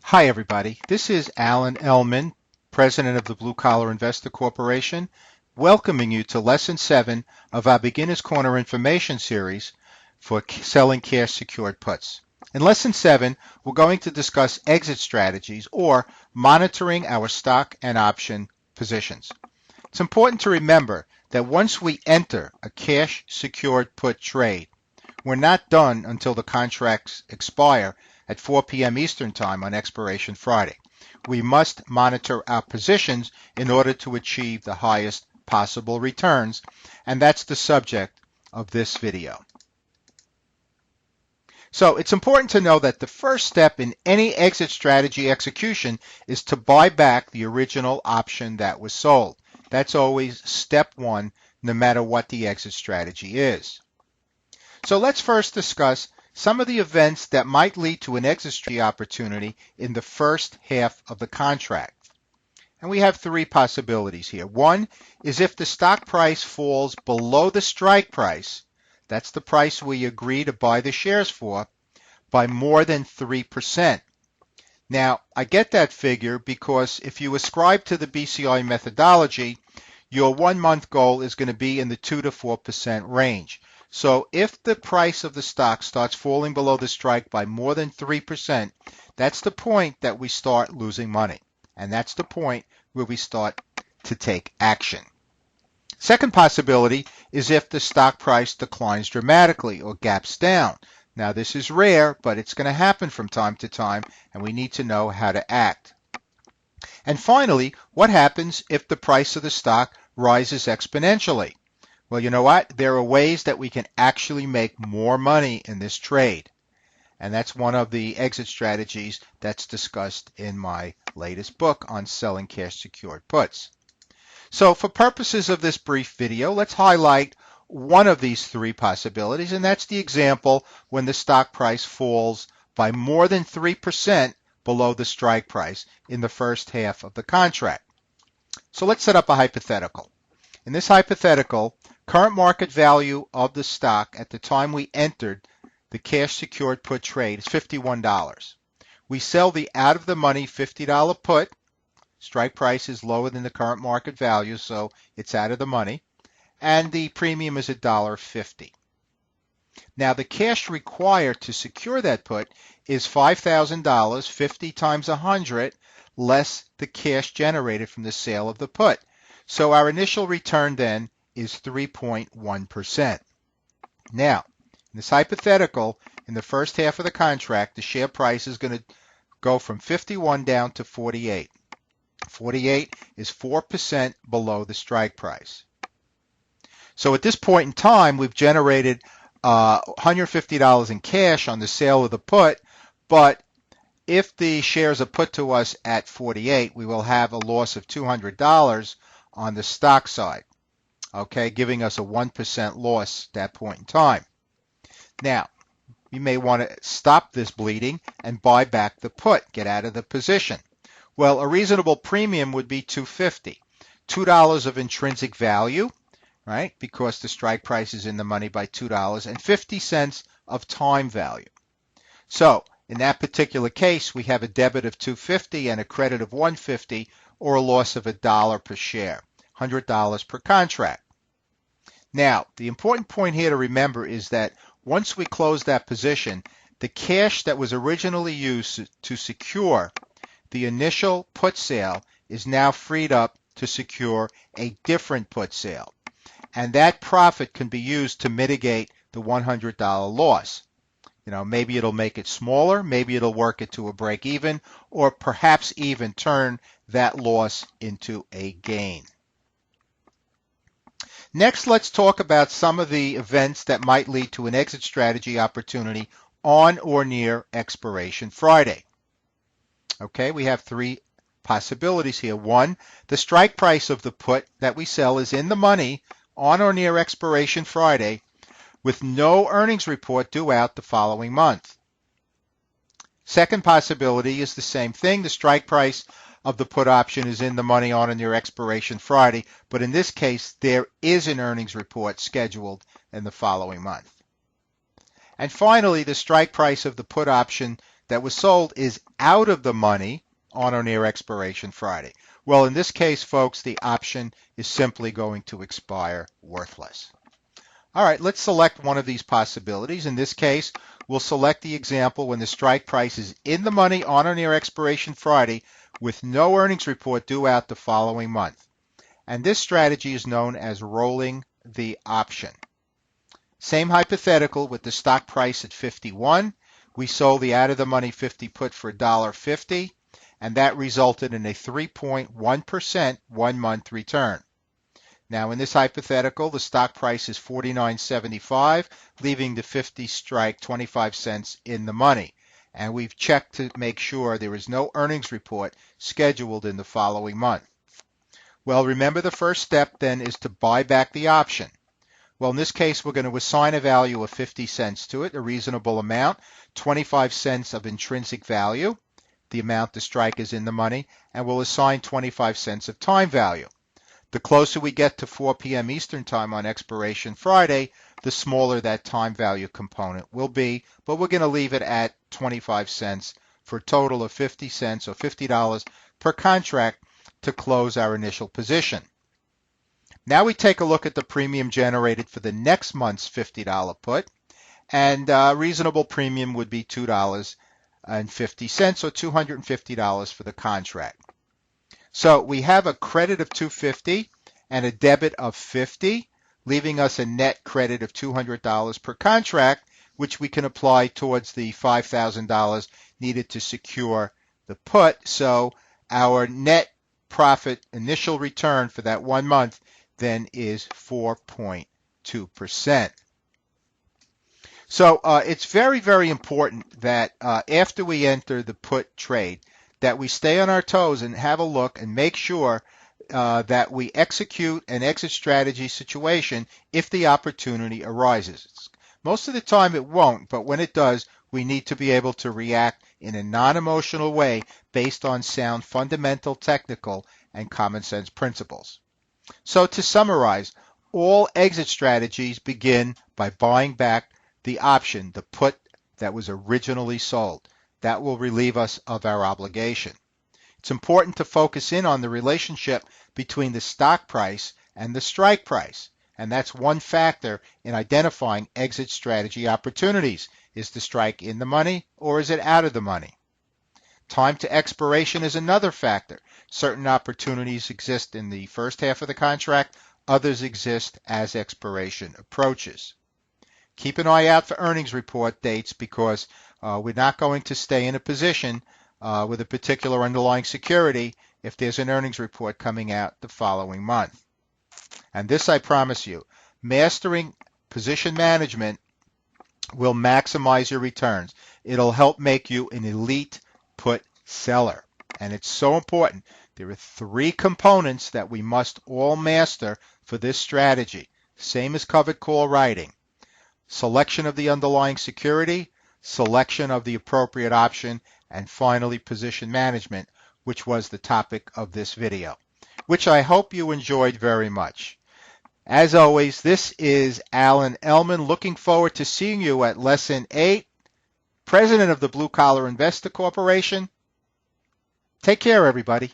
Hi everybody, this is Alan Ellman, President of the Blue Collar Investor Corporation, welcoming you to Lesson 7 of our Beginner's Corner information series for selling cash secured puts. In Lesson 7, we're going to discuss exit strategies or monitoring our stock and option positions. It's important to remember that once we enter a cash secured put trade, we're not done until the contracts expire at 4 p.m. Eastern Time on expiration Friday. We must monitor our positions in order to achieve the highest possible returns, and that's the subject of this video. So it's important to know that the first step in any exit strategy execution is to buy back the original option that was sold. That's always step one, no matter what the exit strategy is. So let's first discuss some of the events that might lead to an exit strategy opportunity in the first half of the contract. And we have three possibilities here. One is if the stock price falls below the strike price, that's the price we agree to buy the shares for, by more than 3%. Now, I get that figure because if you ascribe to the BCI methodology, your 1 month goal is going to be in the 2 to 4% range. So if the price of the stock starts falling below the strike by more than 3%, that's the point that we start losing money. And that's the point where we start to take action. Second possibility is if the stock price declines dramatically or gaps down. Now this is rare, but it's going to happen from time to time, and we need to know how to act. And finally, what happens if the price of the stock rises exponentially? Well, you know what? There are ways that we can actually make more money in this trade. And that's one of the exit strategies that's discussed in my latest book on selling cash secured puts. So for purposes of this brief video, let's highlight one of these three possibilities, and that's the example when the stock price falls by more than 3% below the strike price in the first half of the contract. So let's set up a hypothetical. In this hypothetical, current market value of the stock at the time we entered the cash secured put trade is $51. We sell the out of the money $50 put. Strike price is lower than the current market value, so it's out of the money. And the premium is $1.50. Now the cash required to secure that put is $5,000, 50 times 100, less the cash generated from the sale of the put. So our initial return then is 3.1%. Now, in this hypothetical, in the first half of the contract, the share price is going to go from 51 down to 48. 48 is 4% below the strike price. So at this point in time, we've generated $150 in cash on the sale of the put, but if the shares are put to us at 48, we will have a loss of $200 on the stock side, okay, giving us a 1% loss at that point in time. Now, you may want to stop this bleeding and buy back the put, get out of the position. Well, a reasonable premium would be $2.50, $2 of intrinsic value, right, because the strike price is in the money by $2, and 50 cents of time value. So in that particular case, we have a debit of $2.50 and a credit of $1.50, or a loss of $1 per share, $100 per contract. Now, the important point here to remember is that once we close that position, the cash that was originally used to secure the initial put sale is now freed up to secure a different put sale. And that profit can be used to mitigate the $100 loss. You know, maybe it'll make it smaller, maybe it'll work it to a break even, or perhaps even turn that loss into a gain. Next, let's talk about some of the events that might lead to an exit strategy opportunity on or near expiration Friday. Okay, we have three possibilities here. One, the strike price of the put that we sell is in the money on or near expiration Friday with no earnings report due out the following month. Second possibility is the same thing. The strike price of the put option is in the money on or near expiration Friday, but in this case, there is an earnings report scheduled in the following month. And finally, the strike price of the put option that was sold is out of the money on or near expiration Friday. Well, in this case, folks, the option is simply going to expire worthless. All right, let's select one of these possibilities. In this case, we'll select the example when the strike price is in the money on or near expiration Friday with no earnings report due out the following month. And this strategy is known as rolling the option. Same hypothetical with the stock price at 51. We sold the out-of-the-money 50 put for $1.50, and that resulted in a 3.1% one-month return. Now, in this hypothetical, the stock price is $49.75, leaving the 50 strike 25 cents in the money. And we've checked to make sure there is no earnings report scheduled in the following month. Well, remember the first step then is to buy back the option. Well, in this case, we're going to assign a value of 50 cents to it, a reasonable amount, 25 cents of intrinsic value, the amount the strike is in the money, and we'll assign 25 cents of time value. The closer we get to 4 p.m. Eastern Time on expiration Friday, the smaller that time value component will be, but we're going to leave it at 25 cents for a total of 50 cents or $50 per contract to close our initial position. Now we take a look at the premium generated for the next month's $50 put, and reasonable premium would be $2.50 or $250 for the contract. So we have a credit of $250 and a debit of $50, leaving us a net credit of $200 per contract, which we can apply towards the $5,000 needed to secure the put. So our net profit initial return for that 1 month then is 4.2%. So it's very, very important that after we enter the put trade, that we stay on our toes and have a look and make sure that we execute an exit strategy situation if the opportunity arises. Most of the time it won't, but when it does, we need to be able to react in a non-emotional way based on sound fundamental, technical, and common sense principles. So to summarize, all exit strategies begin by buying back the option, the put that was originally sold. That will relieve us of our obligation. It's important to focus in on the relationship between the stock price and the strike price, and that's one factor in identifying exit strategy opportunities. Is the strike in the money or is it out of the money? Time to expiration is another factor. Certain opportunities exist in the first half of the contract, others exist as expiration approaches. Keep an eye out for earnings report dates because we're not going to stay in a position with a particular underlying security if there's an earnings report coming out the following month. And this I promise you, mastering position management will maximize your returns. It'll help make you an elite put seller. And it's so important. There are 3 components that we must all master for this strategy. Same as covered call writing. Selection of the underlying security, selection of the appropriate option, and finally position management, which was the topic of this video, which I hope you enjoyed very much. As always, this is Alan Ellman, looking forward to seeing you at Lesson 8, President of the Blue Collar Investor Corporation. Take care, everybody.